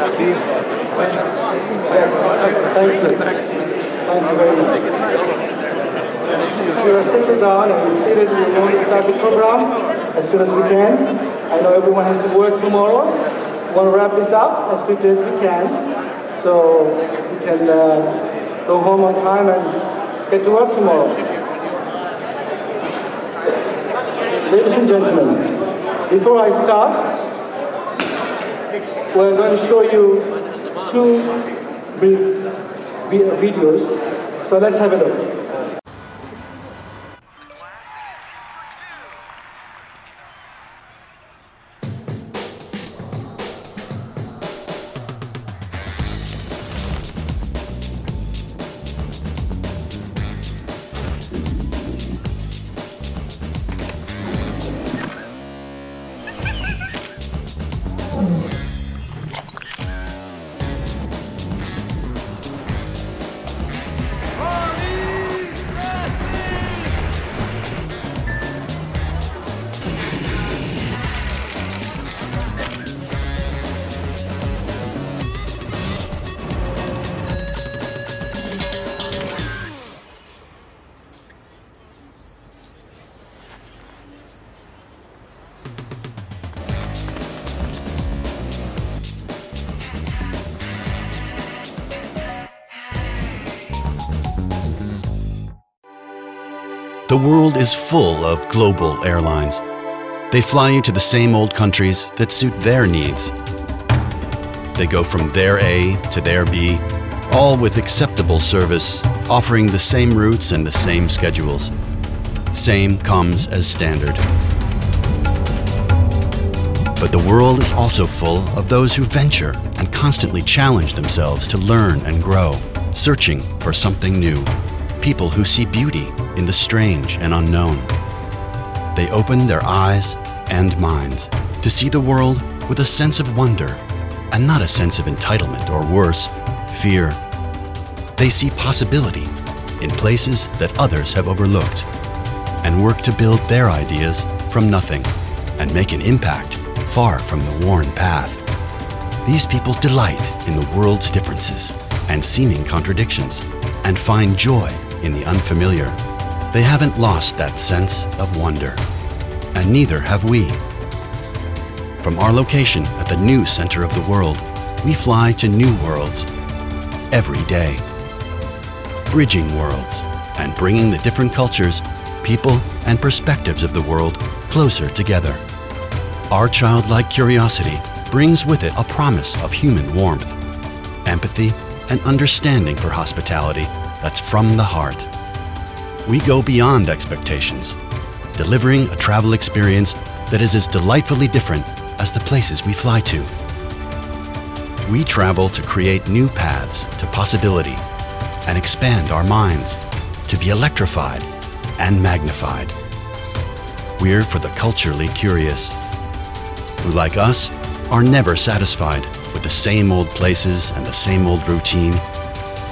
Thanks, sir. Thank you very much. If you are settled down and you're seated, we're going to start the program as soon as we can. I know everyone has to work tomorrow. We want to wrap this up as quickly as we can so we can go home on time and get to work tomorrow. Ladies and gentlemen, before I start, we're going to show you two brief videos. So let's have a look. The world is full of global airlines. They fly you to the same old countries that suit their needs. They go from their A to their B, all with acceptable service, offering the same routes and the same schedules. Same comes as standard. But the world is also full of those who venture and constantly challenge themselves to learn and grow, searching for something new. People who see beauty in the strange and unknown. They open their eyes and minds to see the world with a sense of wonder and not a sense of entitlement or worse, fear. They see possibility in places that others have overlooked and work to build their ideas from nothing and make an impact far from the worn path. These people delight in the world's differences and seeming contradictions and find joy in the unfamiliar. They haven't lost that sense of wonder, and neither have we. From our location at the new center of the world, we fly to new worlds every day, bridging worlds and bringing the different cultures, people, and perspectives of the world closer together. Our childlike curiosity brings with it a promise of human warmth, empathy, and understanding for hospitality that's from the heart. We go beyond expectations, delivering a travel experience that is as delightfully different as the places we fly to. We travel to create new paths to possibility and expand our minds to be electrified and magnified. We're for the culturally curious, who, like us, are never satisfied with the same old places and the same old routine,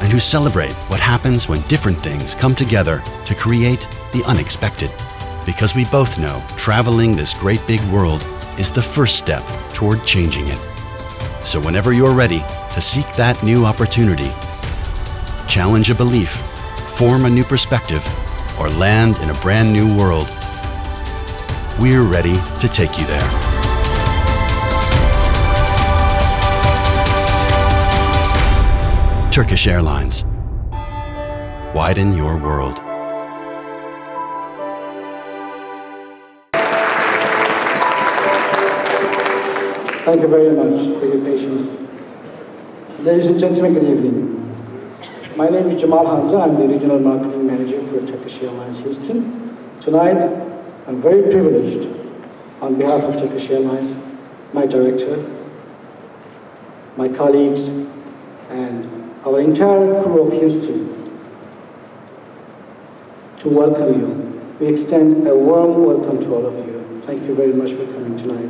and who celebrate what happens when different things come together to create the unexpected. Because we both know traveling this great big world is the first step toward changing it. So whenever you're ready to seek that new opportunity, challenge a belief, form a new perspective, or land in a brand new world, we're ready to take you there. Turkish Airlines. Widen your world. Thank you very much for your patience. Ladies and gentlemen, good evening. My name is Jamal Hamza. I'm the Regional Marketing Manager for Turkish Airlines Houston. Tonight, I'm very privileged on behalf of Turkish Airlines, my director, my colleagues, and our entire crew of Houston to welcome you. We extend a warm welcome to all of you. Thank you very much for coming tonight.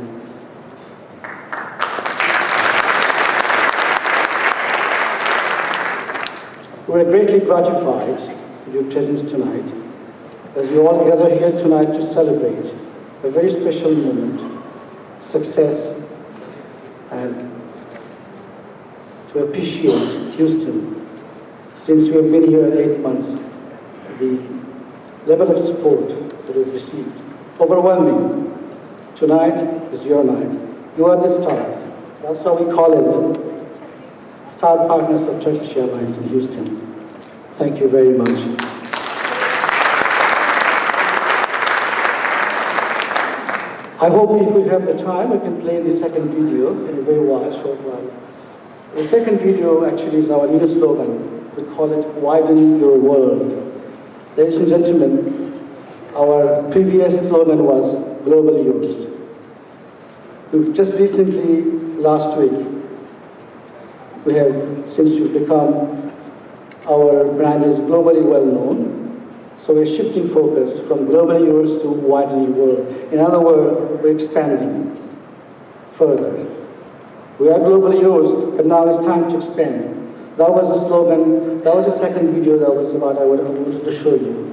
We're greatly gratified with your presence tonight as we all gather here tonight to celebrate a very special moment, success, and to appreciate Houston. Since we have been here 8 months, the level of support that we've received, overwhelming. Tonight is your night. You are the stars. That's why we call it Star Partners of Turkish Airlines in Houston. Thank you very much. I hope if we have the time, we can play the second video in a very short while. The second video actually is our new slogan. We call it Widen Your World. Ladies and gentlemen, our previous slogan was Globally Yours. We've just recently, last week, since we've become, our brand is globally well known. So we're shifting focus from globally yours to widening world. In other words, we're expanding further. We are globally yours, but now it's time to expand. That was the slogan, that was the second video that was about I wanted to show you.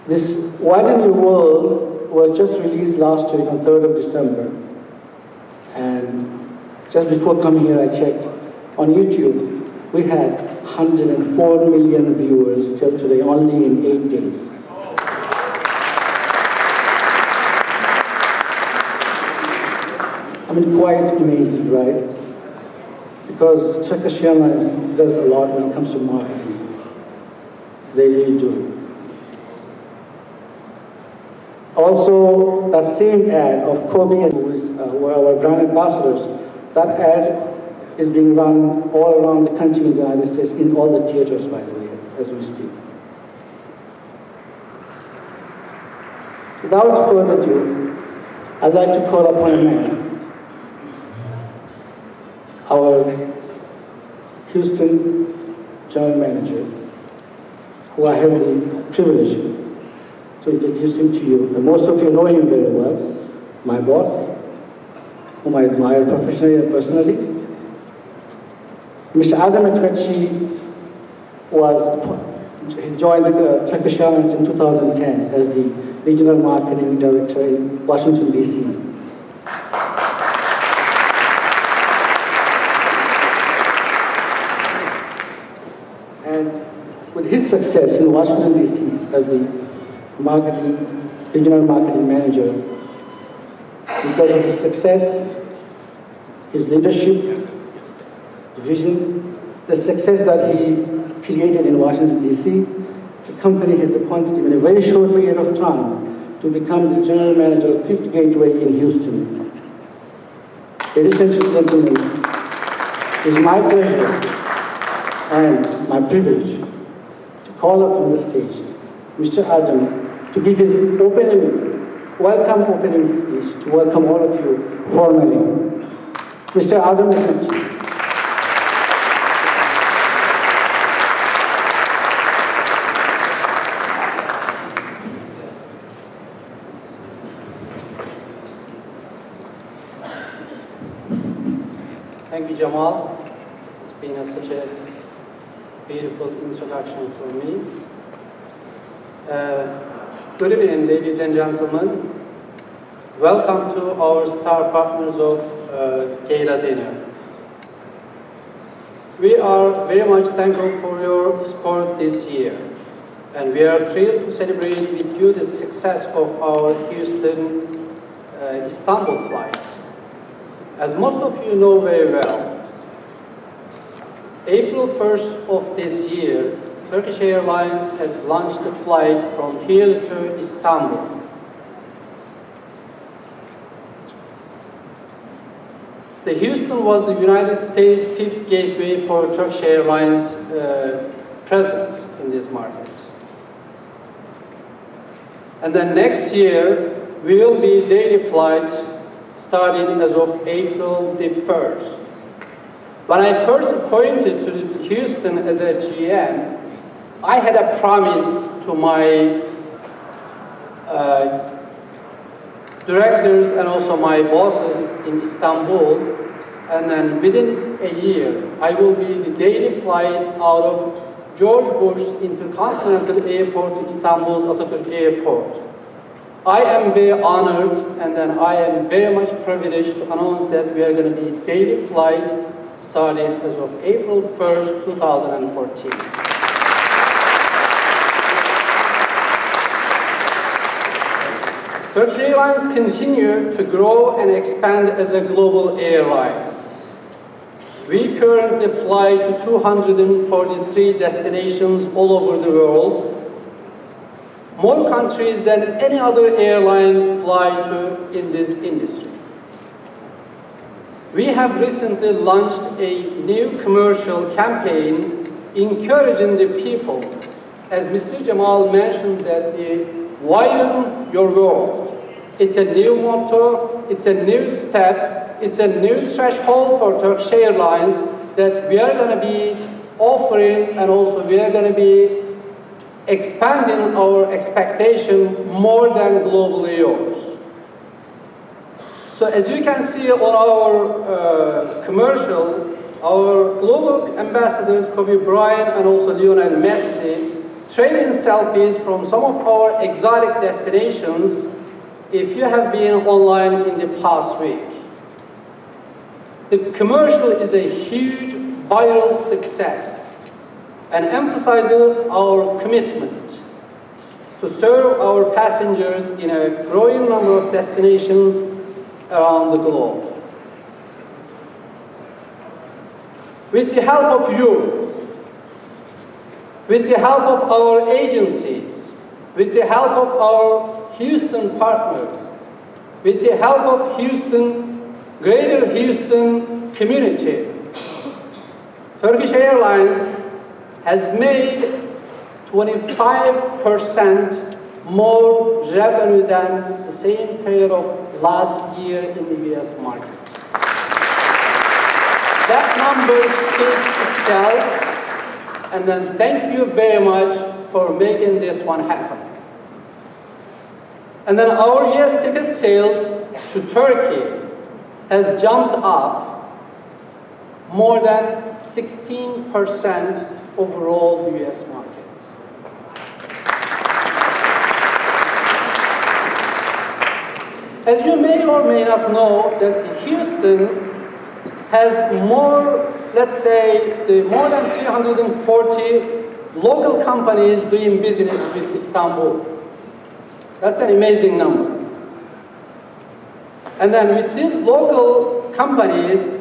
This Widen Your World was just released last week on 3rd of December. And just before coming here, I checked on YouTube. We had 104 million viewers till today, only in 8 days. I mean, quite amazing, right? Because Turkish Airlines does a lot when it comes to marketing. They really do. Also, that same ad of Kobe, who are our brand ambassadors, that ad is being run all around the country in the United States, in all the theaters, by the way, as we speak. Without further ado, I'd like to call upon a man, our Houston General Manager, who I have the privilege to introduce him to you. And most of you know him very well, my boss, whom I admire professionally and personally. Mr. Adam Ekrekci joined Turkish Airlines in 2010 as the Regional Marketing Director in Washington, D.C. And with his success in Washington, D.C. as the Regional Marketing Manager, because of his success, his leadership, vision, the success that he created in Washington, D.C., the company has appointed him in a very short period of time to become the General Manager of 5th Gateway in Houston. Ladies and gentlemen, it is my pleasure and my privilege to call up from the stage Mr. Adam to give his welcome opening speech, to welcome all of you formally. Mr. Adam Ekrekci. Thank you, Jamal. It's been such a beautiful introduction for me. Good evening, ladies and gentlemen. Welcome to our Star Partners of Gala dinner. We are very much thankful for your support this year, and we are thrilled to celebrate with you the success of our Houston Istanbul flight. As most of you know very well, April 1st of this year, Turkish Airlines has launched a flight from here to Istanbul. The Houston was the United States 5th gateway for Turkish Airlines presence in this market. And then next year, we will be daily flight starting as of April the 1st. When I first appointed to Houston as a GM, I had a promise to my directors and also my bosses in Istanbul, and then within a year, I will be the daily flight out of George Bush Intercontinental Airport, Istanbul's Atatürk Airport. I am very honored, and then I am very much privileged to announce that we are going to be daily flight starting as of April 1st, 2014. Turkish Airlines continue to grow and expand as a global airline. We currently fly to 243 destinations all over the world, more countries than any other airline fly to in this industry. We have recently launched a new commercial campaign encouraging the people, as Mr. Jamal mentioned, that widen your world. It's a new motto, it's a new step, it's a new threshold for Turkish Airlines that we are going to be offering, and also we are going to be expanding our expectation more than globally yours. So as you can see on our commercial, our global ambassadors, Kobe Bryant and also Lionel Messi, trading selfies from some of our exotic destinations if you have been online in the past week. The commercial is a huge viral success and emphasizes our commitment to serve our passengers in a growing number of destinations around the globe. With the help of you, with the help of our agencies, with the help of our Houston partners, with the help of Greater Houston community, Turkish Airlines has made 25% more revenue than the same period of last year in the US market. That number speaks itself, and then thank you very much for making this one happen. And then our US ticket sales to Turkey has jumped up more than 16% overall US market. As you may or may not know, that Houston has more, let's say, more than 340 local companies doing business with Istanbul. That's an amazing number. And then with these local companies,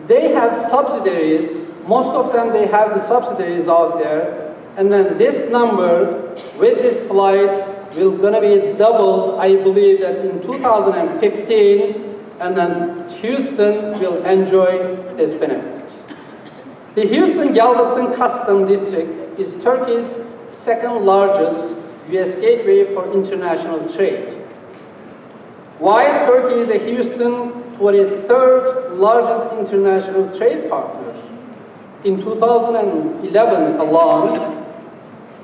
they have subsidiaries. Most of them, they have the subsidiaries out there. And then this number with this flight will gonna be doubled, I believe, that in 2015, and then Houston will enjoy this benefit. The Houston Galveston Custom District is Turkey's second largest US gateway for international trade. While Turkey is a Houston 23rd largest international trade partner, in 2011 alone,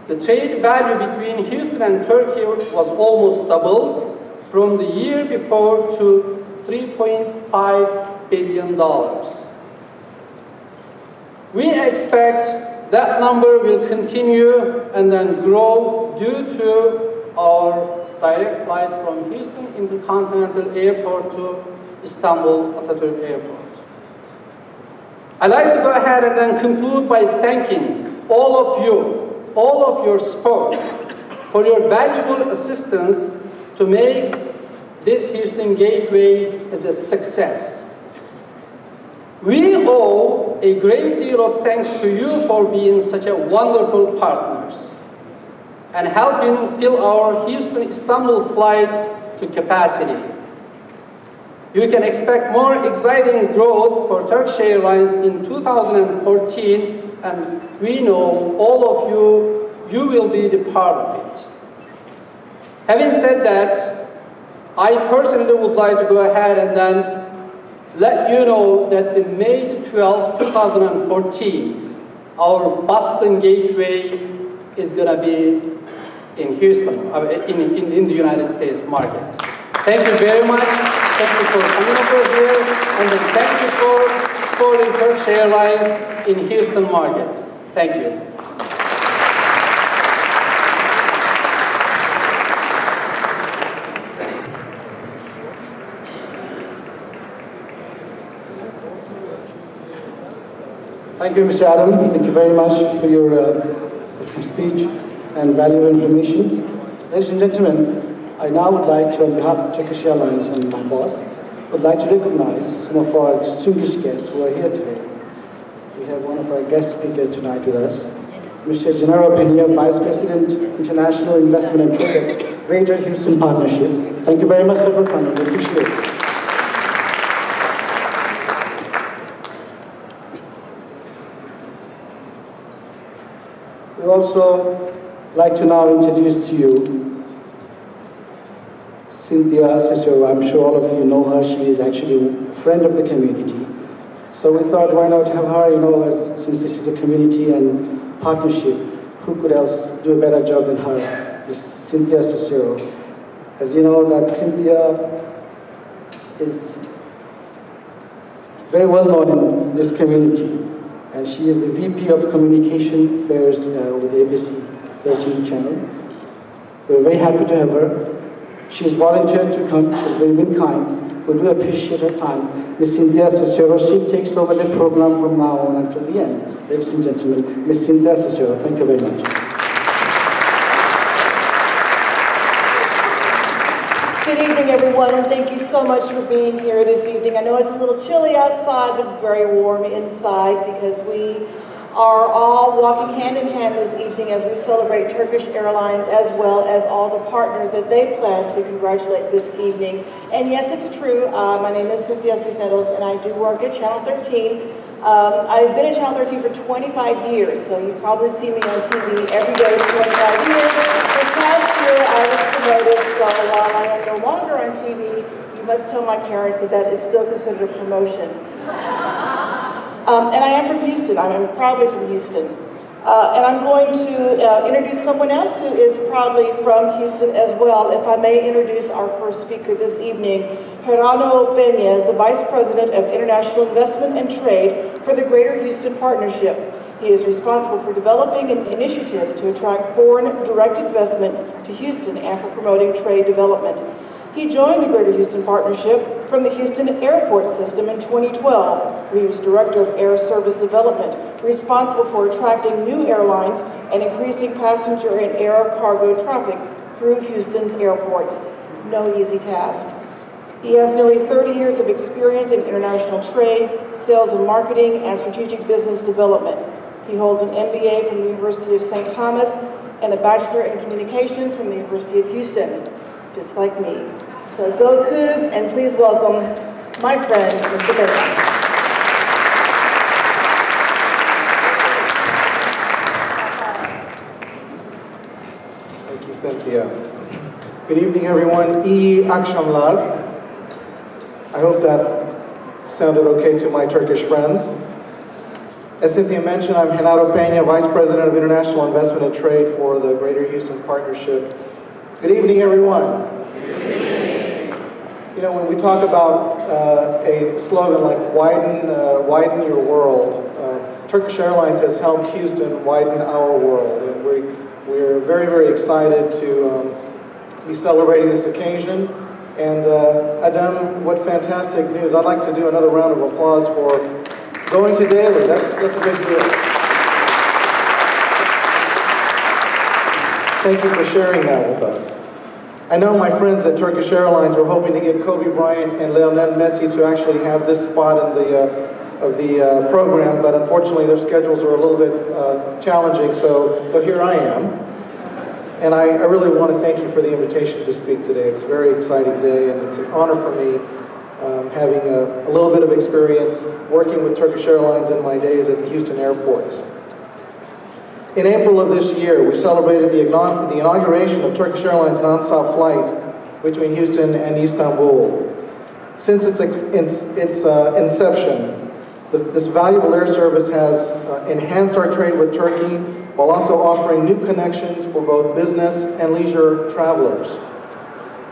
the trade value between Houston and Turkey was almost doubled from the year before to $3.5 billion. We expect that number will continue and then grow due to our direct flight from Houston Intercontinental Airport to Istanbul Atatürk Airport. I'd like to go ahead and then conclude by thanking all of you, all of your support, for your valuable assistance to make this Houston Gateway as a success. We owe a great deal of thanks to you for being such a wonderful partners and helping fill our Houston-Istanbul flights to capacity. You can expect more exciting growth for Turkish Airlines in 2014, and we know all of you will be the part of it. Having said that, I personally would like to go ahead and then let you know that the May 12, 2014, our Boston Gateway is going to be in Houston, in the United States market. Thank you very much. Thank you for coming over here, and then thank you for supporting Turkish Airlines in Houston market. Thank you. Thank you, Mr. Adam. Thank you very much for your speech and valuable information. Ladies and gentlemen, I now would like to, on behalf of Turkish Airlines and my boss, would like to recognize some of our distinguished guests who are here today. We have one of our guest speakers tonight with us, Mr. Gennaro Peña, Vice President, International Investment and Trade at Greater Houston Partnership. Thank you very much, sir, for coming. We appreciate it. We also like to now introduce to you Cynthia Cicero. I'm sure all of you know her. She is actually a friend of the community. So we thought, why not have her, since this is a community and partnership, who could else do a better job than her, this Cynthia Cicero. As you know, that Cynthia is very well known in this community. And she is the VP of Communication Affairs with ABC 13 channel. We're very happy to have her. She's volunteered to come. She's very been kind. We do appreciate her time. Ms. Cynthia Cicero, she takes over the program from now on until the end. Ladies and gentlemen, Ms. Cynthia Cicero, thank you very much. Good evening, everyone, and thank you so much for being here this evening. I know it's a little chilly outside, but very warm inside because we are all walking hand in hand this evening as we celebrate Turkish Airlines as well as all the partners that they plan to congratulate this evening. And yes, it's true. My name is Cynthia Cisneros, and I do work at Channel 13. I've been at Channel 13 for 25 years, so you probably see me on TV every day for 25 years. This past year, I was promoted, so while I am no longer on TV, you must tell my parents that that is still considered a promotion. And I am from Houston. I'm proudly from Houston. And I'm going to introduce someone else who is proudly from Houston as well. If I may introduce our first speaker this evening, Gennaro Peña is the Vice President of International Investment and Trade for the Greater Houston Partnership. He is responsible for developing initiatives to attract foreign direct investment to Houston and for promoting trade development. He joined the Greater Houston Partnership from the Houston Airport System in 2012, where he was Director of Air Service Development, responsible for attracting new airlines and increasing passenger and air cargo traffic through Houston's airports. No easy task. He has nearly 30 years of experience in international trade, sales and marketing, and strategic business development. He holds an MBA from the University of St. Thomas and a Bachelor in Communications from the University of Houston, just like me. So go Cougs, and please welcome my friend, Mr. Peña. Thank you, Cynthia. Good evening, everyone. İyi akşamlar. I hope that sounded okay to my Turkish friends. As Cynthia mentioned, I'm Gennaro Peña, Vice President of International Investment and Trade for the Greater Houston Partnership. Good evening, everyone. You know, when we talk about a slogan like widen your world, Turkish Airlines has helped Houston widen our world, and we're very, very excited to be celebrating this occasion. And Adam, what fantastic news. I'd like to do another round of applause for going to Daly. That's a big deal. Thank you for sharing that with us. I know my friends at Turkish Airlines were hoping to get Kobe Bryant and Lionel Messi to actually have this spot of the program, but unfortunately their schedules are a little bit challenging, so here I am. And I really want to thank you for the invitation to speak today. It's a very exciting day, and it's an honor for me having a little bit of experience working with Turkish Airlines in my days at the Houston airports. In April of this year, we celebrated the inauguration of Turkish Airlines nonstop flight between Houston and Istanbul. Since its inception, this valuable air service has enhanced our trade with Turkey while also offering new connections for both business and leisure travelers.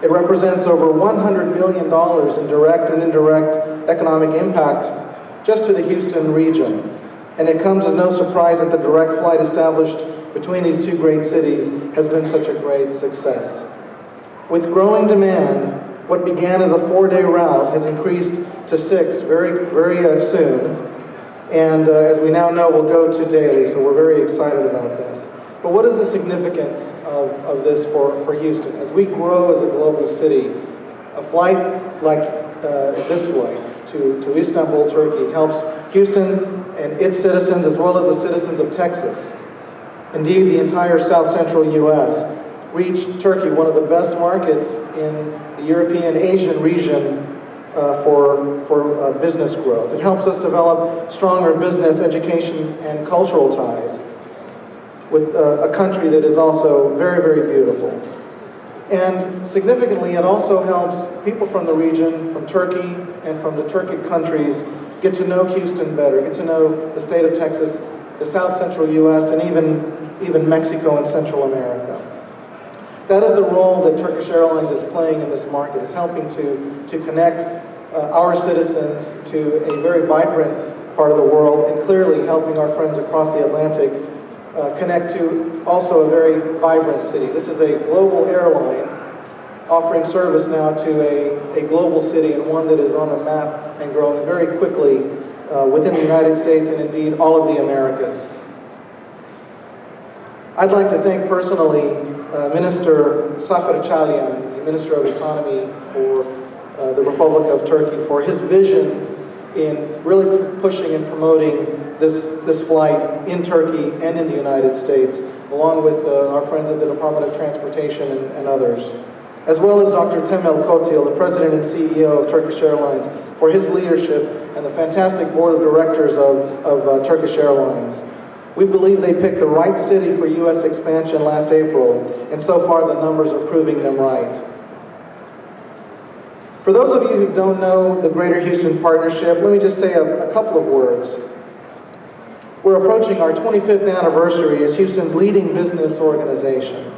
It represents over $100 million in direct and indirect economic impact just to the Houston region. And it comes as no surprise that the direct flight established between these two great cities has been such a great success. With growing demand, what began as a 4-day route has increased to 6 very soon. and as we now know, will go to daily, so we're very excited about this. But what is the significance of this for Houston? As we grow as a global city, a flight like this flight to Istanbul, Turkey, helps Houston and its citizens, as well as the citizens of Texas, indeed the entire South Central U.S., reach Turkey, one of the best markets in the European Asian region for business growth. It helps us develop stronger business, education, and cultural ties with a country that is also very, very beautiful. And significantly, it also helps people from the region, from Turkey and from the Turkic countries, get to know Houston better, get to know the state of Texas, the South Central U.S., and even Mexico and Central America. That is the role that Turkish Airlines is playing in this market. It's helping to connect our citizens to a very vibrant part of the world, and clearly helping our friends across the Atlantic connect to also a very vibrant city. This is a global airline offering service now to a global city, and one that is on the map and growing very quickly within the United States and indeed all of the Americas. I'd like to thank personally Minister Zafer Çağlayan, the Minister of Economy for the Republic of Turkey, for his vision in really pushing and promoting this flight in Turkey and in the United States, along with our friends at the Department of Transportation and others, as well as Dr. Temel Kotil, the President and CEO of Turkish Airlines, for his leadership and the fantastic board of directors of Turkish Airlines. We believe they picked the right city for U.S. expansion last April, and so far the numbers are proving them right. For those of you who don't know the Greater Houston Partnership, let me just say a couple of words. We're approaching our 25th anniversary as Houston's leading business organization.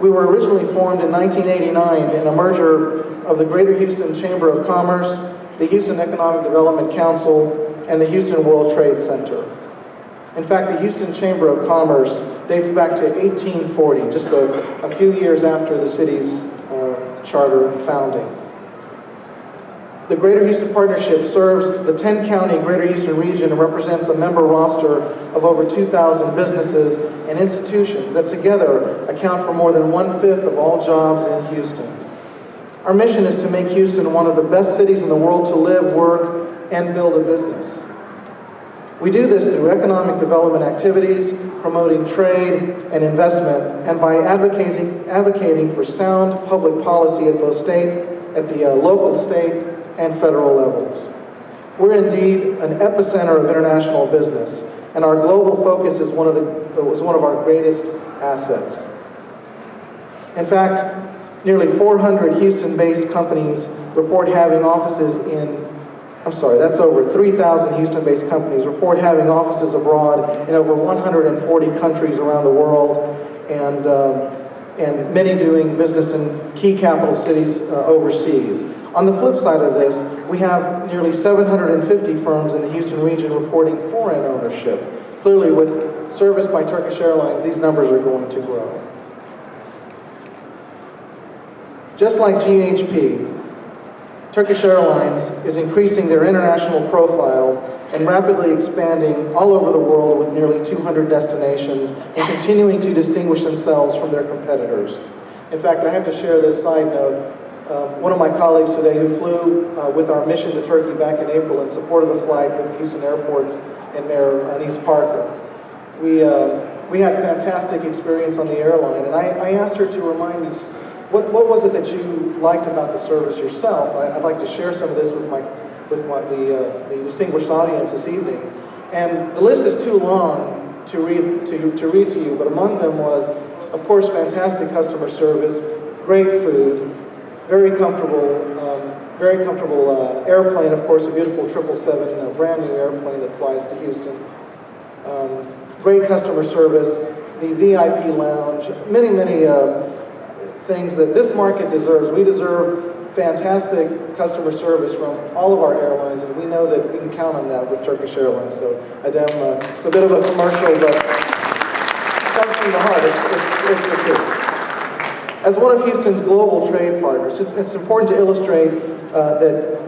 We were originally formed in 1989 in a merger of the Greater Houston Chamber of Commerce, the Houston Economic Development Council, and the Houston World Trade Center. In fact, the Houston Chamber of Commerce dates back to 1840, just a few years after the city's charter and founding. The Greater Houston Partnership serves the 10-county Greater Houston region and represents a member roster of over 2,000 businesses and institutions that together account for more than 1/5 of all jobs in Houston. Our mission is to make Houston one of the best cities in the world to live, work, and build a business. We do this through economic development activities, promoting trade and investment, and by advocating for sound public policy at the local, state, and federal levels. We're indeed an epicenter of international business, and our global focus is one of our greatest assets. In fact, nearly 400 Houston-based companies report having offices that's over 3,000 Houston-based companies report having offices abroad in over 140 countries around the world, and many doing business in key capital cities overseas. On the flip side of this, we have nearly 750 firms in the Houston region reporting foreign ownership. Clearly, with service by Turkish Airlines, these numbers are going to grow. Just like GHP, Turkish Airlines is increasing their international profile and rapidly expanding all over the world with nearly 200 destinations and continuing to distinguish themselves from their competitors. In fact, I have to share this side note. One of my colleagues today who flew with our mission to Turkey back in April in support of the flight with Houston Airports and Mayor Anise Parker. We had a fantastic experience on the airline, and I asked her to remind me, what was it that you liked about the service yourself? I'd like to share some of this with the distinguished audience this evening. And the list is too long to read to you, but among them was, of course, fantastic customer service, great food, very comfortable airplane, of course, a beautiful 777, a brand new airplane that flies to Houston. Great customer service, the VIP lounge, many things that this market deserves. We deserve fantastic customer service from all of our airlines, and we know that we can count on that with Turkish Airlines. So, Adem, it's a bit of a commercial, but it comes from the heart. It's the truth. As one of Houston's global trade partners, it's important to illustrate that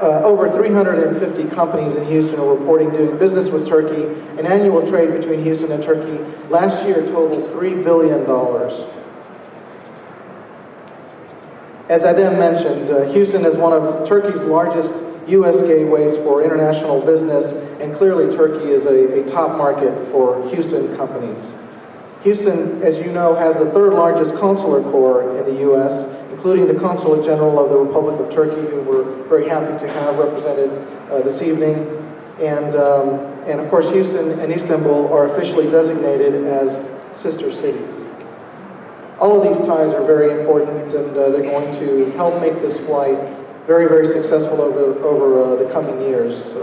over 350 companies in Houston are reporting doing business with Turkey, and annual trade between Houston and Turkey last year totaled $3 billion. As Adem mentioned, Houston is one of Turkey's largest U.S. gateways for international business, and clearly Turkey is a top market for Houston companies. Houston, as you know, has the third largest consular corps in the U.S., including the Consulate General of the Republic of Turkey, who we're very happy to have represented this evening. And of course, Houston and Istanbul are officially designated as sister cities. All of these ties are very important, and they're going to help make this flight very, very successful over the coming years.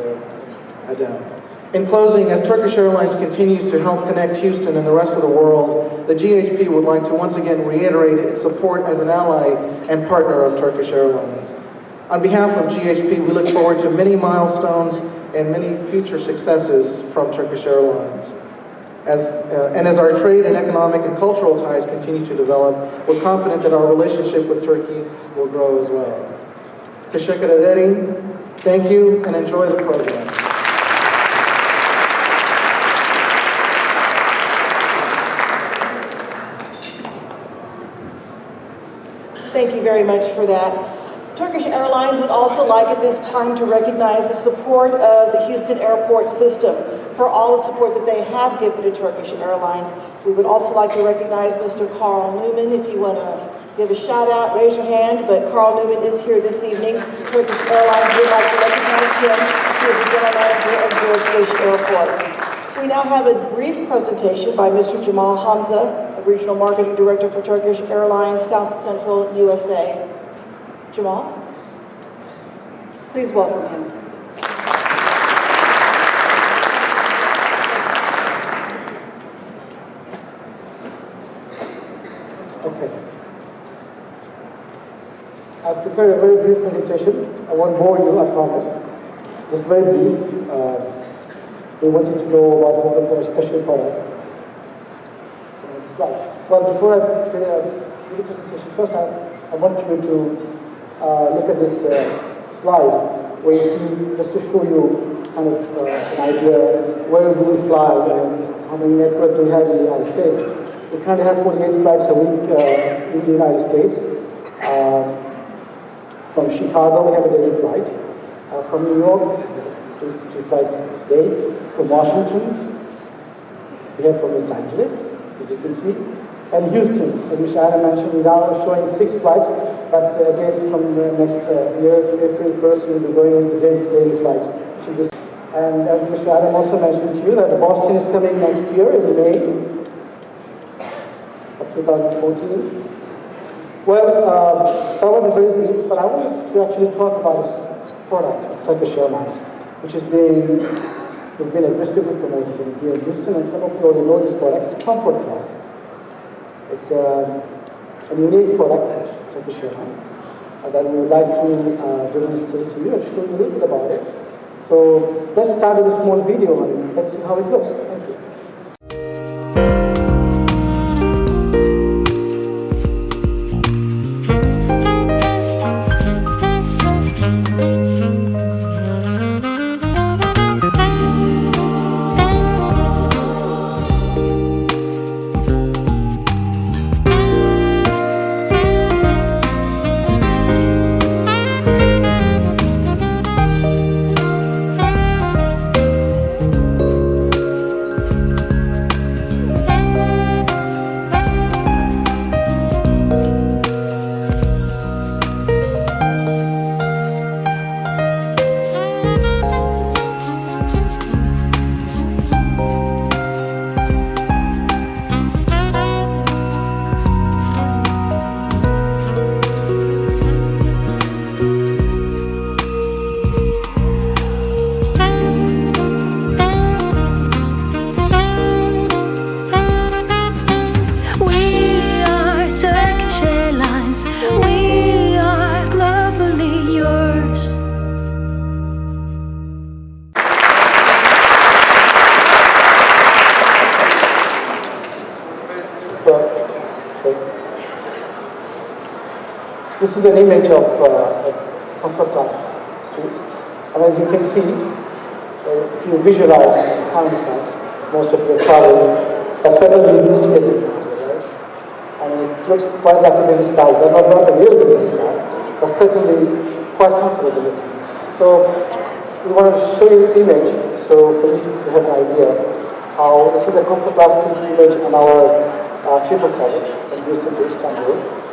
Adem. In closing, as Turkish Airlines continues to help connect Houston and the rest of the world, the GHP would like to once again reiterate its support as an ally and partner of Turkish Airlines. On behalf of GHP, we look forward to many milestones and many future successes from Turkish Airlines. As our trade and economic and cultural ties continue to develop, we're confident that our relationship with Turkey will grow as well. Teşekkür ederim. Thank you, and enjoy the program. Thank you very much for that. Turkish Airlines would also like at this time to recognize the support of the Houston airport system for all the support that they have given to Turkish Airlines. We would also like to recognize Mr. Carl Newman. If you want to give a shout out, raise your hand, but Carl Newman is here this evening. Turkish Airlines would like to recognize him. He is the general manager of George Bush Airport. We now have a brief presentation by Mr. Jamal Hamza, Regional Marketing Director for Turkish Airlines, South Central USA. Jamal, please welcome him. Okay. I've prepared a very brief presentation. I won't bore you, I promise. Just very brief. They wanted to know about one of our special product. Well, before I do the presentation, first I want you to look at this slide where you see, just to show you kind of an idea, where do we fly and how many network do we have in the United States. We currently have 48 flights a week in the United States. From Chicago, we have a daily flight. From New York, 2 flights a day. From Washington, we have from Los Angeles, as you can see, and Houston, as Mr. Adam mentioned, we now are showing 6 flights, but again, from the next year, April 1st, we'll be going into daily flights to this. And as Mr. Adam also mentioned to you, that the Boston is coming next year in May of 2014. Well, that was a very brief, but I wanted to actually talk about this product of Turkish Airlines, which is we've been aggressively promoted here in Houston, and some of you already know this product. It's a comfort class. It's a unique product at Turkish Airlines that we would like to demonstrate to you and show you a little bit about it. So let's start with a small video and let's see how it looks. Thank you. This is an image of a comfort class seats. And as you can see, if you visualize economy class, most of your travel, but certainly you do see a difference, right? I mean, it looks quite like a business class, but not a real business class, but certainly quite comfortable. So we want to show you this image, so for you to have an idea how this is a comfort class seats image on our 777 from Houston to Istanbul.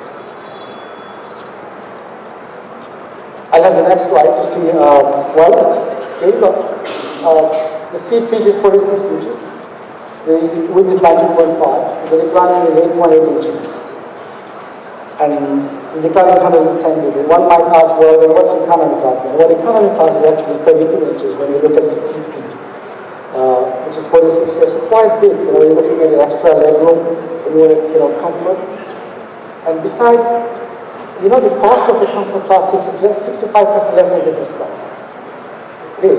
I'll have the next slide to see, well, here you go. The seat pitch is 46 inches. The width is 19.5. The reclining is 8.8 inches. And the reclining is 110 degrees. One might ask, well, then what's economy class then? Well, economy class is actually 32 inches when you look at the seat pitch, which is 46. It's quite big. You know, you're looking at the extra legroom, and you want comfort. And besides, you know, the cost of the comfort class, which is 65% less than business class. It is.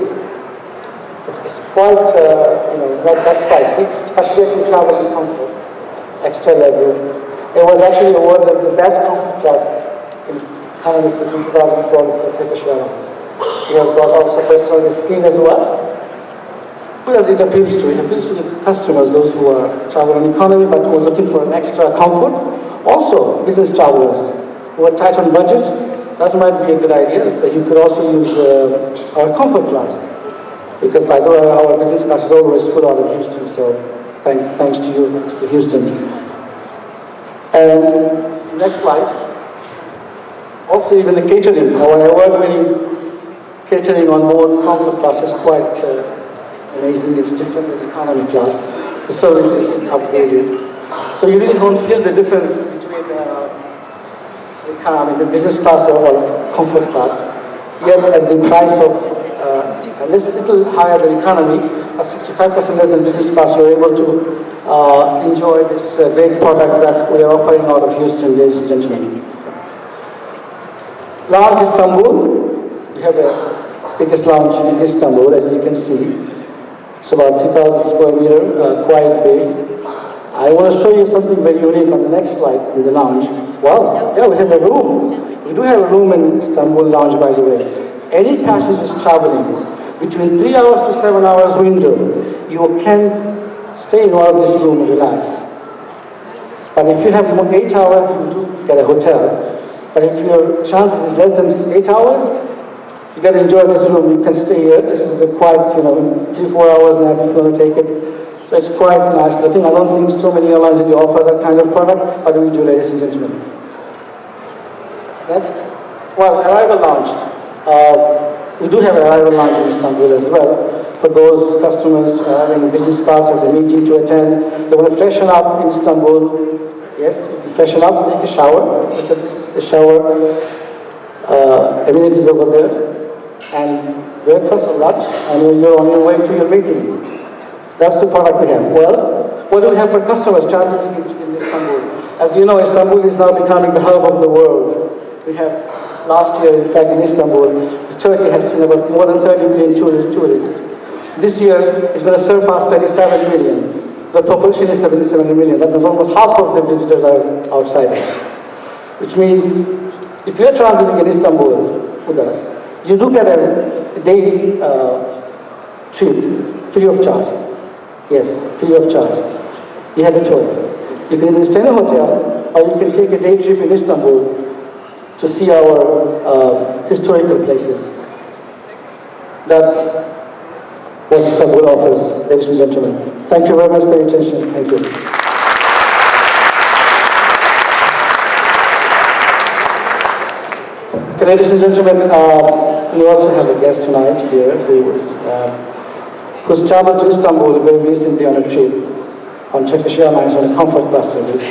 It's quite, not that pricey, particularly to travel in comfort, extra legroom. It was actually awarded the best comfort class in economy seat in 2012 for Turkish Airlines. We have got also first on the screen as well. Who does it appeal to? It appeals to the customers, those who are traveling economy but who are looking for an extra comfort. Also, business travelers who are tight on budget. That might be a good idea, that you could also use our comfort class. Because by the way, our business class is always full out of Houston, so thanks to you, to Houston. And next slide. Also, even the catering. When I work with catering on board comfort class is quite amazing. It's different than economy class. The service is upgraded. So you really don't feel the difference between the business class or comfort class. Yet at the price of a little higher than economy, 65% less than business class, you're able to enjoy this great product that we are offering out of Houston, ladies and gentlemen. Lounge Istanbul, we have the biggest lounge in Istanbul, as you can see. It's about 2,000 square meter, quite big. I want to show you something very unique on the next slide in the lounge. Wow, yeah, we have a room. We do have a room in Istanbul lounge, by the way. Any passengers traveling between 3 hours to 7 hours window, you can stay in one of this room and relax. But if you have 8 hours, you do get a hotel. But if your chances is less than 8 hours, you got to enjoy this room. You can stay here. This is a quite, 3-4 hours nap if you want to take it. So it's quite nice looking. I don't think so many airlines that you offer that kind of product, but we do, ladies and gentlemen. Next. Well, arrival lounge. We do have an arrival lounge in Istanbul as well. For those customers having business class as a meeting to attend, they want to freshen up in Istanbul. Yes, freshen up, take a shower. Look at this, the shower amenities over there. And breakfast or lunch, and you're on your way to your meeting. That's the product we have. Well, what do we have for customers transiting in Istanbul? As you know, Istanbul is now becoming the hub of the world. We have, last year, in fact, in Istanbul, Turkey has seen about more than 30 million tourists. This year, it's going to surpass 37 million. The population is 77 million. That means almost half of the visitors are outside. Which means, if you're transiting in Istanbul with us, you do get a day trip, free of charge. Yes, free of charge. You have a choice. You can either stay in a hotel, or you can take a day trip in Istanbul to see our historical places. That's what Istanbul offers, ladies and gentlemen. Thank you very much for your attention. Thank you. Okay, ladies and gentlemen, we also have a guest tonight here who's traveled to Istanbul very recently on a trip on Turkish Airlines on a comfort class service.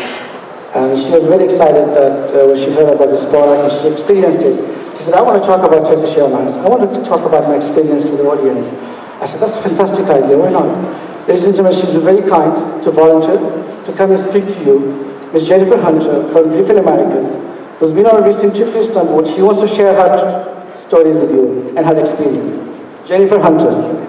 And she was very excited that when she heard about this product and she experienced it, she said, I want to talk about Turkish Airlines. I want to talk about my experience with the audience. I said, that's a fantastic idea, why not? Ladies and gentlemen, she's very kind to volunteer to come and speak to you. Ms. Jennifer Hunter from Hilton Americas, who's been on a recent trip to Istanbul. She wants to share her stories with you and her experience. Jennifer Hunter.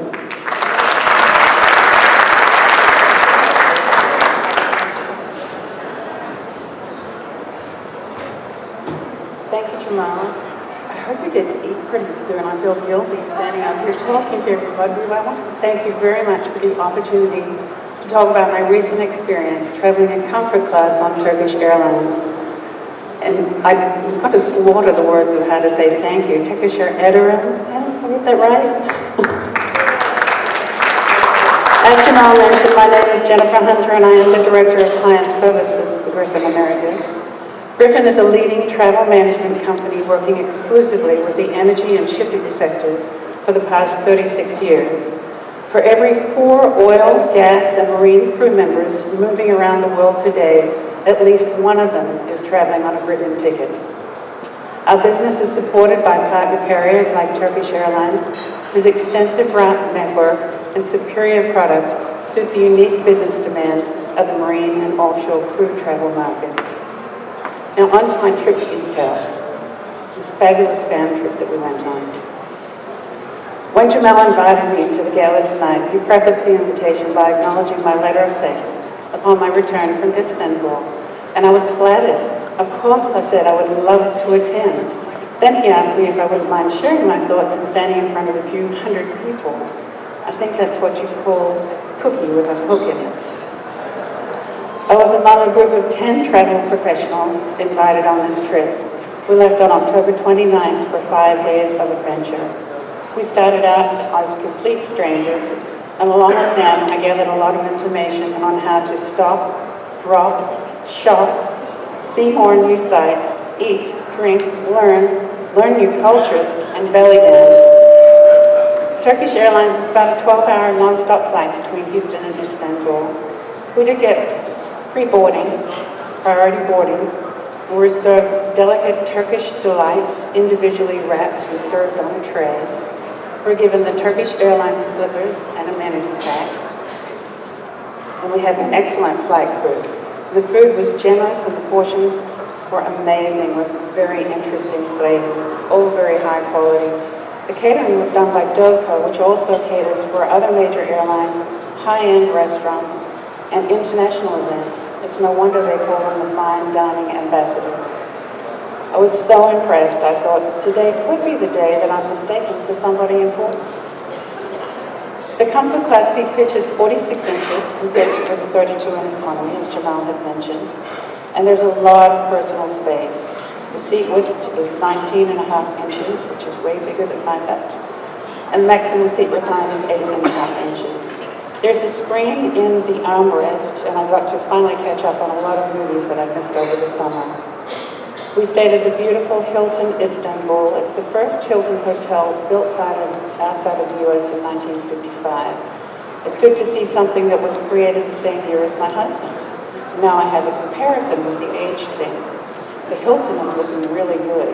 Thank you, Jamal. I hope you get to eat pretty soon. I feel feel guilty standing up here talking to everybody, but I want to thank you very much for the opportunity to talk about my recent experience traveling in comfort class on Turkish Airlines. And I was going to slaughter the words of how to say thank you. Turkish Airlines, did I get that right? As Jamal mentioned, my name is Jennifer Hunter and I am the Director of Client Services for Griffin Imageus. Griffin is a leading travel management company working exclusively with the energy and shipping sectors for the past 36 years. For every 4 oil, gas, and marine crew members moving around the world today, at least one of them is traveling on a Griffin ticket. Our business is supported by partner carriers like Turkish Airlines, whose extensive route network and superior product suit the unique business demands of the marine and offshore crew travel market. Now on to my trip details, this fabulous fan trip that we went on. When Jamal invited me to the gala tonight, he prefaced the invitation by acknowledging my letter of thanks upon my return from Istanbul, and I was flattered. Of course, I said I would love to attend. Then he asked me if I wouldn't mind sharing my thoughts and standing in front of a few hundred people. I think that's what you call cookie with a hook in it. I was among a group of 10 travel professionals invited on this trip. We left on October 29th for 5 days of adventure. We started out as complete strangers, and along with them, I gathered a lot of information on how to stop, drop, shop, see more new sights, eat, drink, learn new cultures, and belly dance. Turkish Airlines is about a 12-hour non-stop flight between Houston and Istanbul. We did get pre-boarding, priority boarding, and we were served delicate Turkish delights, individually wrapped and served on a tray. We were given the Turkish Airlines slippers and amenity pack. And we had an excellent flight crew. The food was generous and the portions were amazing with very interesting flavors, all very high quality. The catering was done by Doco, which also caters for other major airlines, high-end restaurants, and international events. It's no wonder they call them the fine dining ambassadors. I was so impressed, I thought, today could be the day that I'm mistaken for somebody important. The comfort class seat pitch is 46 inches compared to the 32 in economy, as Jamal had mentioned, and there's a lot of personal space. The seat width is 19.5 inches, which is way bigger than my butt, and maximum seat recline is 8.5 inches. There's a screen in the armrest, and I got to finally catch up on a lot of movies that I missed over the summer. We stayed at the beautiful Hilton Istanbul. It's the first Hilton hotel built outside of the US in 1955. It's good to see something that was created the same year as my husband. Now I have a comparison with the age thing. The Hilton is looking really good.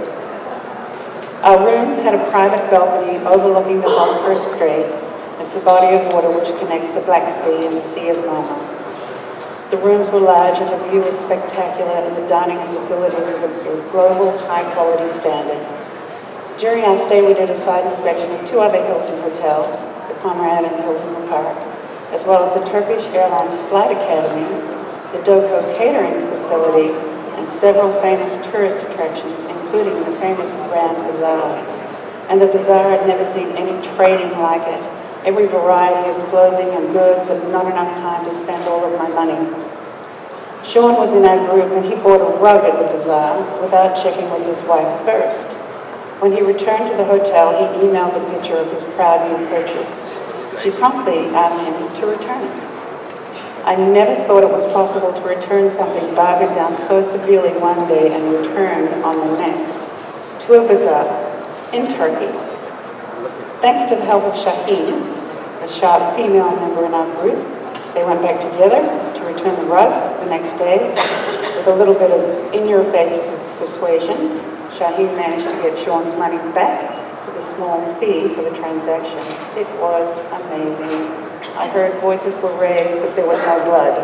Our rooms had a private balcony overlooking the Bosphorus Strait. It's the body of water which connects the Black Sea and the Sea of Marmara. The rooms were large and the view was spectacular, and the dining facilities of a global high-quality standard. During our stay, we did a side inspection of 2 other Hilton hotels, the Conrad and Hilton Park, as well as the Turkish Airlines Flight Academy, the Doco catering facility, and several famous tourist attractions, including the famous Grand Bazaar. And the bazaar had never seen any trading like it. Every variety of clothing and goods, and not enough time to spend all of my money. Sean was in our group and he bought a rug at the bazaar without checking with his wife first. When he returned to the hotel, he emailed a picture of his proud new purchase. She promptly asked him to return it. I never thought it was possible to return something bargained down so severely one day and returned on the next, to a bazaar in Turkey. Thanks to the help of Shaheen, a sharp female member in our group, they went back together to return the rug the next day. With a little bit of in-your-face persuasion, Shaheen managed to get Sean's money back with a small fee for the transaction. It was amazing. I heard voices were raised, but there was no blood.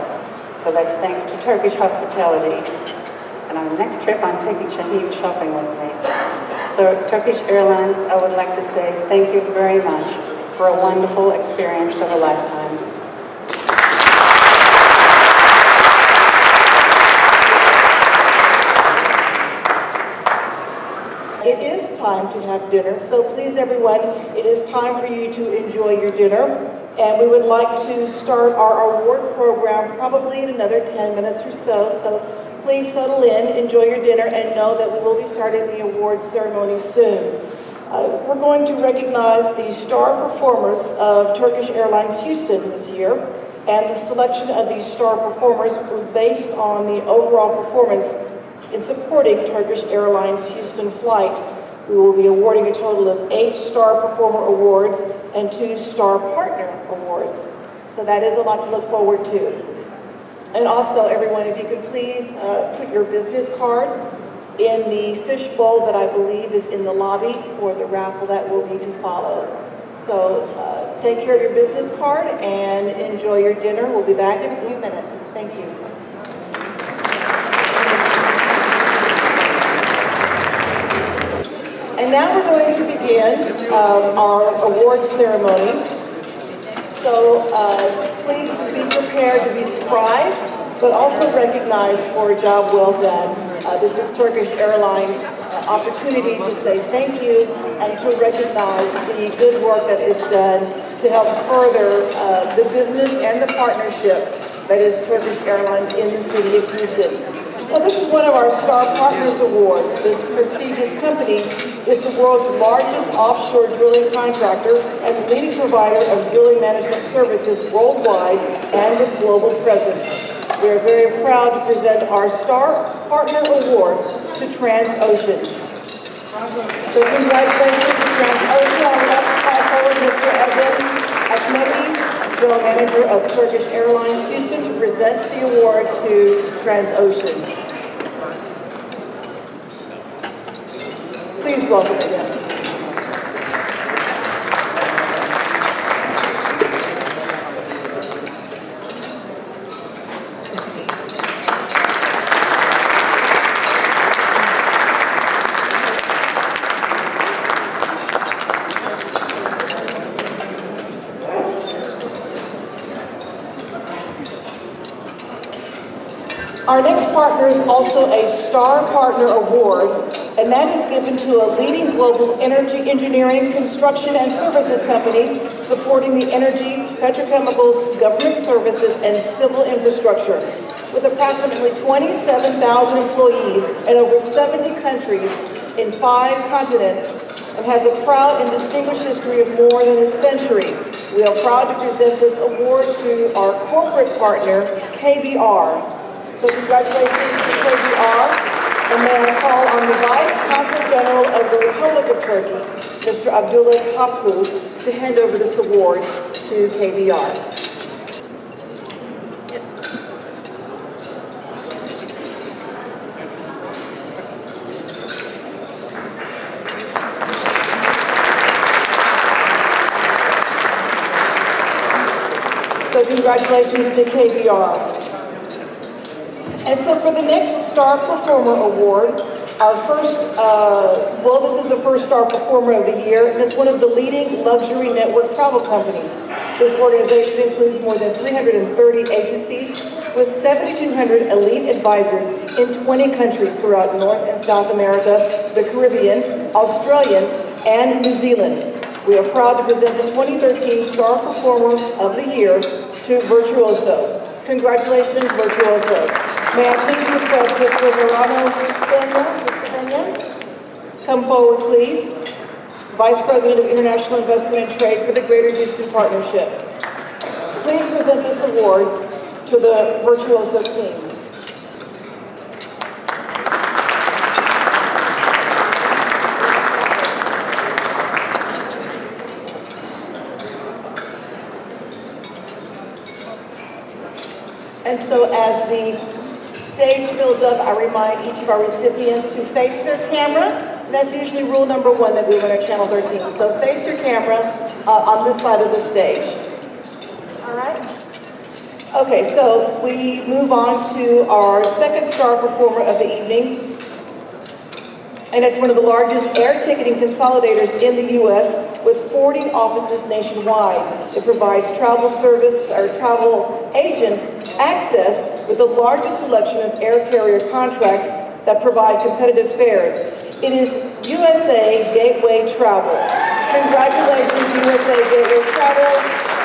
So that's thanks to Turkish hospitality. And on the next trip, I'm taking Shaheen shopping with me. So Turkish Airlines, I would like to say thank you very much for a wonderful experience of a lifetime. It is time to have dinner. So please, everyone, it is time for you to enjoy your dinner. And we would like to start our award program probably in another 10 minutes or so. So please settle in, enjoy your dinner, and know that we will be starting the award ceremony soon. We're going to recognize the star performers of Turkish Airlines Houston this year, and the selection of these star performers was based on the overall performance in supporting Turkish Airlines Houston flight. We will be awarding a total of 8 Star Performer Awards and 2 Star Partner Awards. So that is a lot to look forward to. And also, everyone, if you could please put your business card in the fish bowl that I believe is in the lobby for the raffle that will be to follow. So take care of your business card and enjoy your dinner. We'll be back in a few minutes. Thank you. And now we're going to begin our award ceremony. So please be prepared to be surprised, but also recognized for a job well done. This is Turkish Airlines' opportunity to say thank you and to recognize the good work that is done to help further the business and the partnership that is Turkish Airlines in the city of Houston. Well, this is one of our Star Partners Awards. This prestigious company is the world's largest offshore drilling contractor and the leading provider of drilling management services worldwide and with global presence. We are very proud to present our Star Partner Award to Transocean. So congratulations to Transocean. I would like to call forward Mr. Evan Ahmedi, General Manager of Turkish Airlines Houston, to present the award to Transocean. Please welcome him. Our next partner is also a Star Partner Award, and that is given to a leading global energy engineering, construction, and services company supporting the energy, petrochemicals, government services, and civil infrastructure. With approximately 27,000 employees in over 70 countries in 5 continents, and has a proud and distinguished history of more than a century, we are proud to present this award to our corporate partner, KBR. So congratulations to KBR, and may I call on the Vice Consul General of the Republic of Turkey, Mr. Abdullah Tapku, to hand over this award to KBR. So congratulations to KBR. And so for the next Star Performer Award, our first, this is the first Star Performer of the year, and it's one of the leading luxury network travel companies. This organization includes more than 330 agencies with 7,200 elite advisors in 20 countries throughout North and South America, the Caribbean, Australia, and New Zealand. We are proud to present the 2013 Star Performer of the Year to Virtuoso. Congratulations, Virtuoso. May I please request Mr. Verano Pena, come forward, please. Vice President of International Investment and Trade for the Greater Houston Partnership. Please present this award to the Virtuoso team. And so as the stage fills up, I remind each of our recipients to face their camera. And that's usually rule number 1 that we learn at Channel 13. So face your camera on this side of the stage. All right? Okay, so we move on to our second Star Performer of the evening. And it's one of the largest air ticketing consolidators in the U.S. with 40 offices nationwide. It provides travel service or travel agents access with the largest selection of air carrier contracts that provide competitive fares. It is USA Gateway Travel. Congratulations, USA Gateway Travel,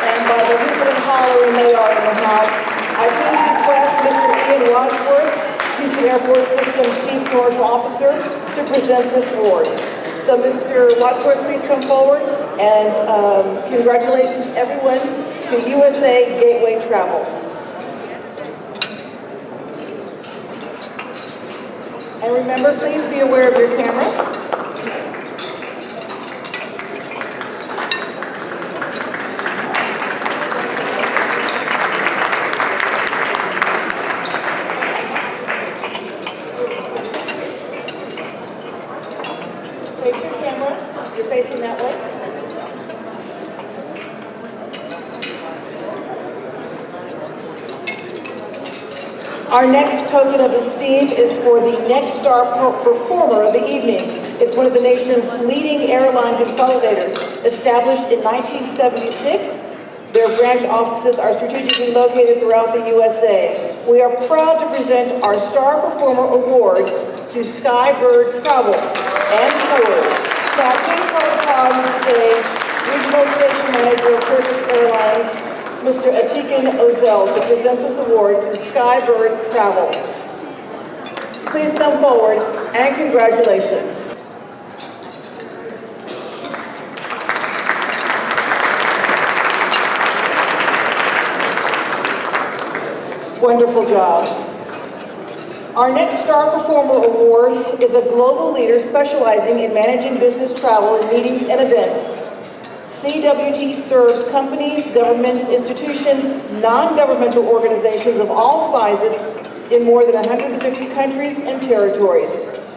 and by the hooping and hollering they are in the house, I please request Mr. Ian Wadsworth, Houston Airport System Chief Commercial Officer, to present this award. So Mr. Wadsworth, please come forward, and congratulations everyone to USA Gateway Travel. And remember, please be aware of your camera. Face your camera. You're facing that way. Our next token of esteem is for the Next Star Performer of the evening. It's one of the nation's leading airline consolidators. Established in 1976, their branch offices are strategically located throughout the USA. We are proud to present our Star Performer Award to Skybird Travel and Tours. Now, please welcome on the stage Regional Station Manager of Turkish Airlines, Mr. Atikin Özel, to present this award to Skybird Travel. Please come forward, and congratulations. Wonderful job. Our next Star Performer Award is a global leader specializing in managing business travel and meetings and events. CWT serves companies, governments, institutions, non-governmental organizations of all sizes in more than 150 countries and territories.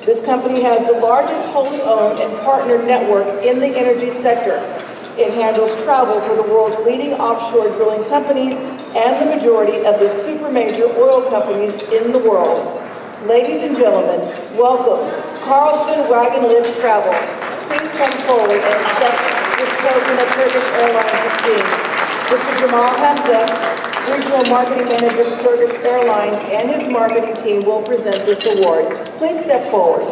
This company has the largest wholly owned and partnered network in the energy sector. It handles travel for the world's leading offshore drilling companies and the majority of the super major oil companies in the world. Ladies and gentlemen, welcome Carlson Wagon Lift Travel. Please come forward and accept this token of Turkish Airlines esteem. Mr. Jamal Hamza, Regional Marketing Manager for Turkish Airlines, and his marketing team will present this award. Please step forward.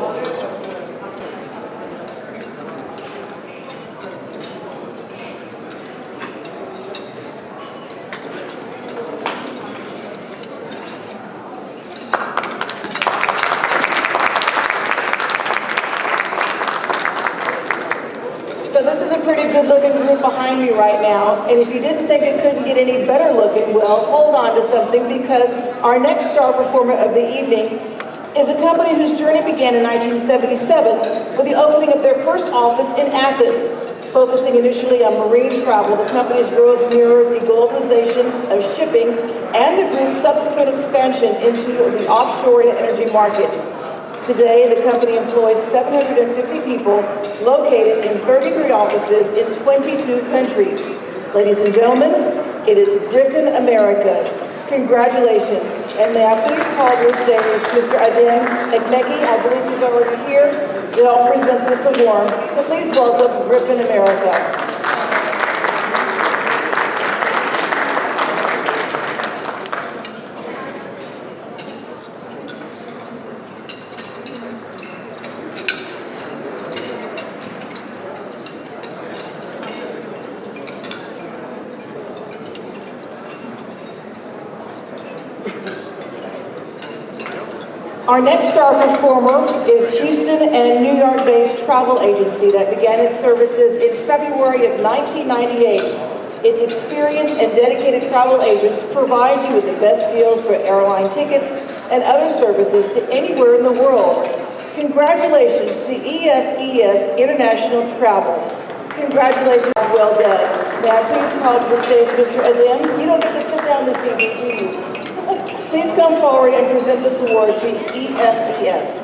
Good-looking group behind me right now, and if you didn't think it couldn't get any better looking, well, hold on to something, because our next Star Performer of the evening is a company whose journey began in 1977 with the opening of their first office in Athens. Focusing initially on marine travel, the company's growth mirrored the globalization of shipping and the group's subsequent expansion into the offshore and energy market. Today, the company employs 750 people located in 33 offices in 22 countries. Ladies and gentlemen, it is Griffin Americas. Congratulations. And may I please call to the stage Mr. Adem Ekmeki, I believe he's already here. They'll present this award. So please welcome Griffin America. Our next Star Performer is Houston and New York-based travel agency that began its services in February of 1998. Its experienced and dedicated travel agents provide you with the best deals for airline tickets and other services to anywhere in the world. Congratulations to EFES International Travel. Congratulations, well done. May I please call to the stage Mr. Adem? You don't get to sit down this evening, do you? Please come forward and present this award to EFES.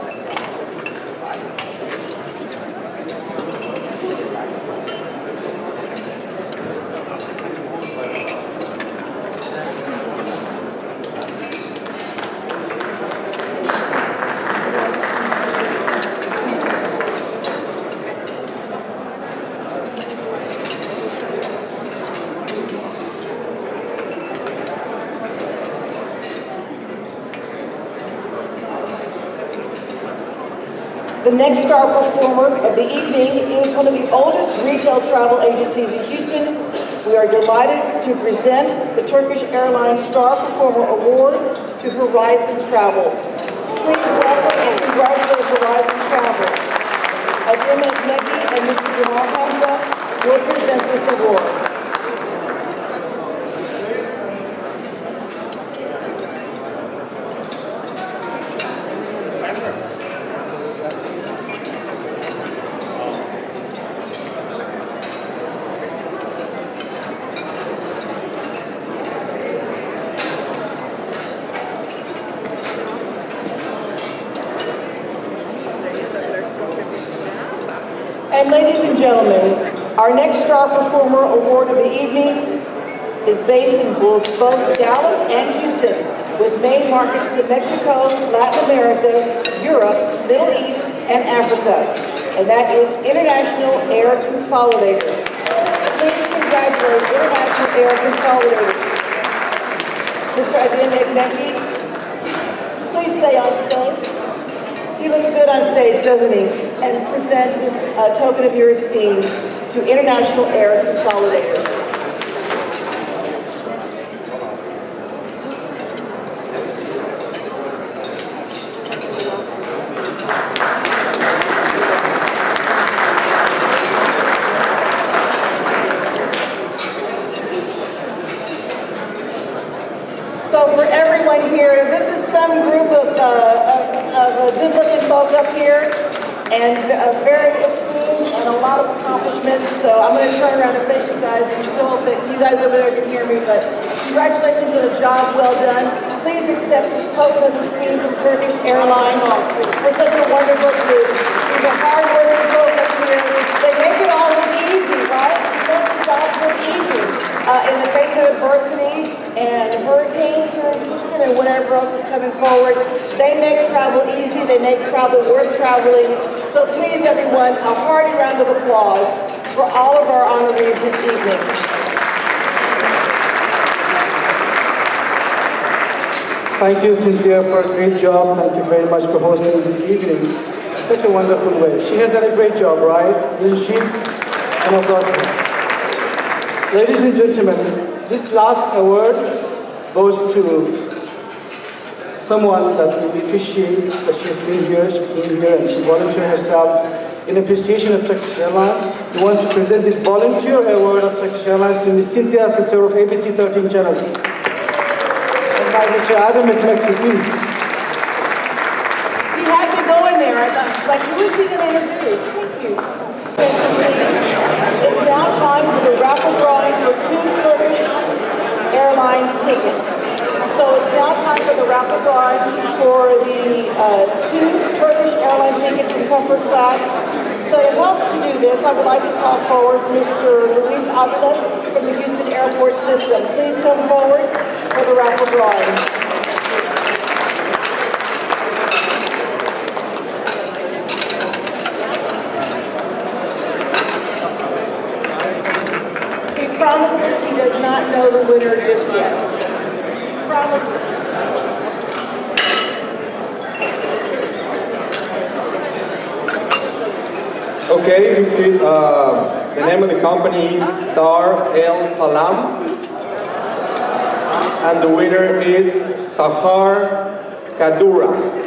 The next star performer of the evening is one of the oldest retail travel agencies in Houston. We are delighted to present the Turkish Airlines Star Performer Award to Horizon Travel. Please welcome and congratulate Horizon Travel. Adem Ekmeki and Mr. Jamal Hamza will present this award. And ladies and gentlemen, our next Star Performer Award of the evening is based in both Dallas and Houston, with main markets to Mexico, Latin America, Europe, Middle East, and Africa. And that is International Air Consolidators. Please congratulate International Air Consolidators. Mr. Adem Ekmeki, please stay on stage. He looks good on stage, doesn't he? And present this token of your esteem to International Air Consolidators. So for everyone here, this is some group of good-looking folk up here, and very esteemed and a lot of accomplishments. So I'm going to turn around and face you guys, and still hope that you guys over there can hear me. But congratulations on a job well done. Please accept this token of esteem from Turkish Airlines for such a wonderful group. These are hard-working folk up here. They make it all look easy, right? They make the job look easy. In the face of adversity and hurricanes here in Houston and whatever else is coming forward, they make travel easy, they make travel worth traveling. So please, everyone, a hearty round of applause for all of our honorees this evening. Thank you, Cynthia, for a great job. Thank you very much for hosting this evening. Such a wonderful way. She has done a great job, right? Isn't she? And of course, ladies and gentlemen, this last award goes to someone that we appreciate that she's been here, and she volunteered herself in appreciation of Turkish Airlines. We want to present this volunteer award of Turkish Airlines to Ms. Cynthia Assessor of ABC 13 channel. And by Mr. Adem Ekmeki, please. He had me going there. I thought, like, who is he going to introduce? Thank you. It's now time for the raffle drawing for 2 Turkish Airlines tickets. So it's now time for the raffle drawing for the 2 Turkish Airlines tickets in comfort class. So to help to do this, I would like to call forward Mr. Luis Aviles from the Houston Airport System. Please come forward for the raffle drawing. Promises he does not know the winner just yet. Promises. Okay, this is the name of the company is Dar El Salam, and the winner is Safar Kadura.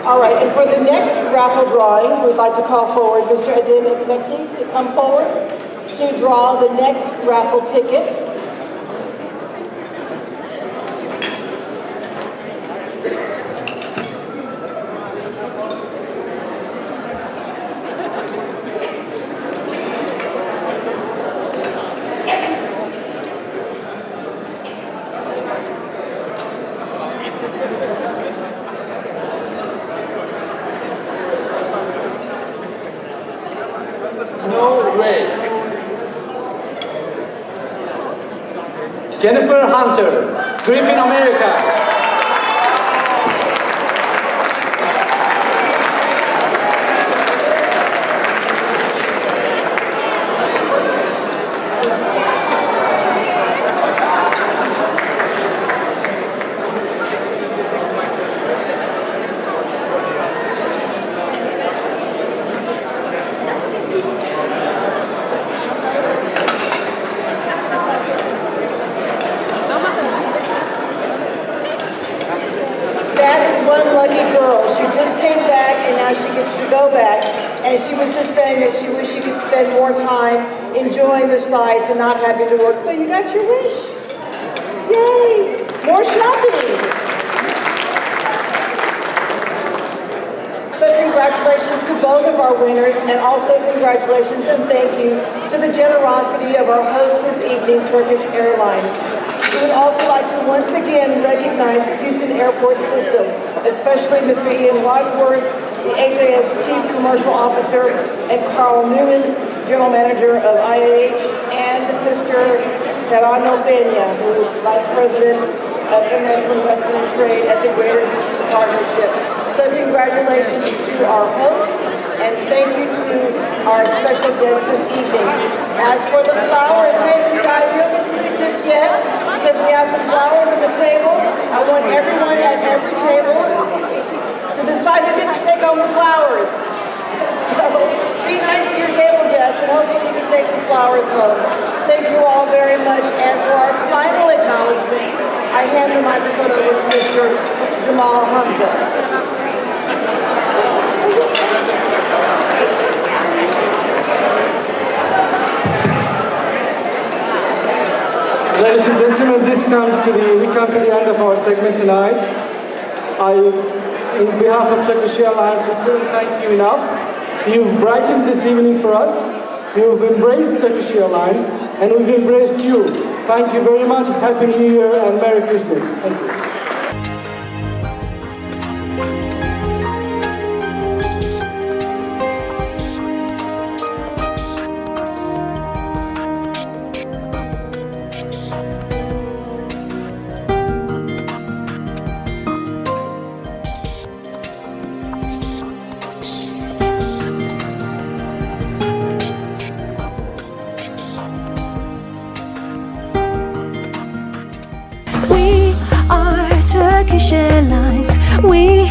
All right, and for the next raffle drawing, we'd like to call forward Mr. Adem Ekmeki to come forward to draw the next raffle ticket. Jennifer Hunter, Griffin America. That is one lucky girl. She just came back and now she gets to go back. And she was just saying that she wished she could spend more time enjoying the sights and not having to work. So you got your wish. Yay! More shopping. So congratulations to both of our winners, and also congratulations and thank you to the generosity of our host this evening, Turkish Airlines. We would also like to once again recognize the Houston Airport system, especially Mr. Ian Wadsworth, the HAS Chief Commercial Officer, and Carl Newman, General Manager of IAH, and Mr. Gerardo Peña, who is Vice President of International Investment and Trade at the Greater Houston Partnership. So congratulations to our hosts, and thank you to our special guests this evening. As for the flowers, hey, you guys, you don't get to leave just yet, because we have some flowers on the table. I want everyone at every table to decide who gets to take home the flowers. So be nice to your table guests, and hopefully you can take some flowers home. Thank you all very much. And for our final acknowledgement, I hand the microphone over to Mr. Jamal Hamza. Ladies and gentlemen, we come to the end of our segment tonight. In behalf of Turkish Airlines, we couldn't thank you enough. You've brightened this evening for us. You've embraced Turkish Airlines, and we've embraced you. Thank you very much. Happy New Year and Merry Christmas. Thank you. We are Turkish Airlines. We